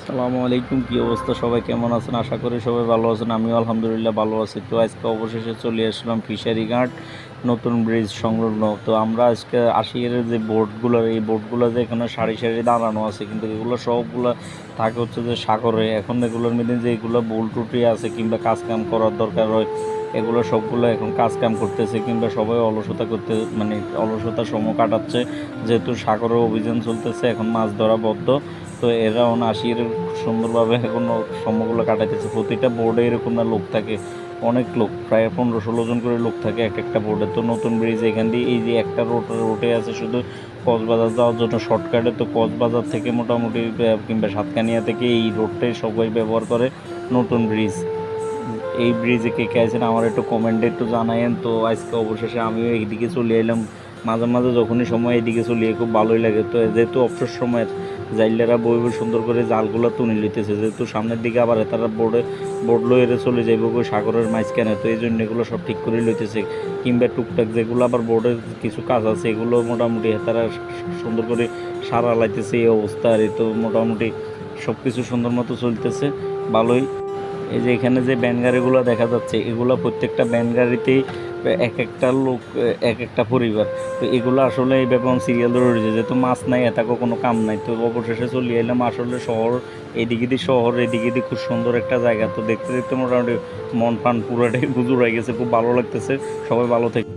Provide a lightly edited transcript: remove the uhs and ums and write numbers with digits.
আসসালামু আলাইকুম। কী অবস্থা, সবাই কেমন আছেন? আশা করি সবাই ভালো আছেন। আমিও আলহামদুলিল্লাহ ভালো আছি। তো আজকে অবশেষে চলে আসলাম ফিশারি ঘাট নতুন ব্রিজ সংলগ্ন। তো আমরা আজকে আশিকের যে বোটগুলো, এই বোটগুলো যে এখানে সারি সারি দাঁড়ানো আছে, কিন্তু এগুলো সবগুলো থাকে হচ্ছে যে সাগরে। এখন এগুলোর মধ্যে যে এগুলো বোল টুটি আছে কিংবা কাজ কাম করার দরকার হয়, এগুলো সবগুলো এখন কাজ কাম করতেছে কিংবা সবাই অলসতা করতে অলসতার সময় কাটাচ্ছে, যেহেতু সাগরে অভিযান চলতেছে, এখন মাছ ধরা বদ্ধ। তো এরা আসির সুন্দরভাবে এখন সময়গুলো কাটাইতেছে। প্রতিটা বোর্ডে এরকম না লোক থাকে, অনেক লোক, প্রায় 15-16 জন করে লোক থাকে এক একটা বোর্ডে। তো নতুন ব্রিজ এখান দিয়ে এই যে একটা রোডে আছে শুধু কক্সবাজার যাওয়ার জন্য শর্টকাটে। তো কক্সবাজার থেকে মোটামুটি কিংবা সাতকানিয়া থেকে এই রোডটাই সবাই ব্যবহার করে, নতুন ব্রিজ। এই ব্রিজে কে কে আছেন আমার একটু কমেন্টে একটু জানায়েন। তো আজকে অবশেষে আমিও এইদিকে চলে এলাম। মাঝে মাঝে যখনই সময় এইদিকে চলিয়ে খুব ভালোই লাগে। তো যেহেতু অবসর সময়ের জাইলেরা বই সুন্দর করে জালগুলো তুলে লইতেছে, যেহেতু সামনের দিকে আবার তারা বোর্ড লইয়ে চলে যাইব ওই সাগরের মাঝখানে। তো এই জন্য এগুলো সব ঠিক করে লইতেছে, কিংবা টুকটাক যেগুলো আবার বোর্ডের কিছু কাজ আছে এগুলো মোটামুটি তারা সুন্দর করে সারা লাইতেছে এই অবস্থা। আর তো মোটামুটি সব কিছু সুন্দর মতো চলতেছে, ভালোই। এই যে এখানে যে ভ্যান গাড়িগুলো দেখা যাচ্ছে, এগুলো প্রত্যেকটা ভ্যান গাড়িতেই এক একটা লোক, এক একটা পরিবার। তো এগুলো আসলে এইভাবে সিরিয়াল ধরে রয়েছে, যেহেতু মাছ নাই, এটাকে কোনো কাম নাই। তো অবশেষে চলে এলাম আসলে শহর, এদিকে দিয়ে শহর, এদিকে দিয়ে খুব সুন্দর একটা জায়গা। তো দেখতে দেখতে মোটামুটি মন প্রাণ পুরোটাই বুঝু হয়ে গেছে, খুব ভালো লাগতেছে। সবাই ভালো থেকে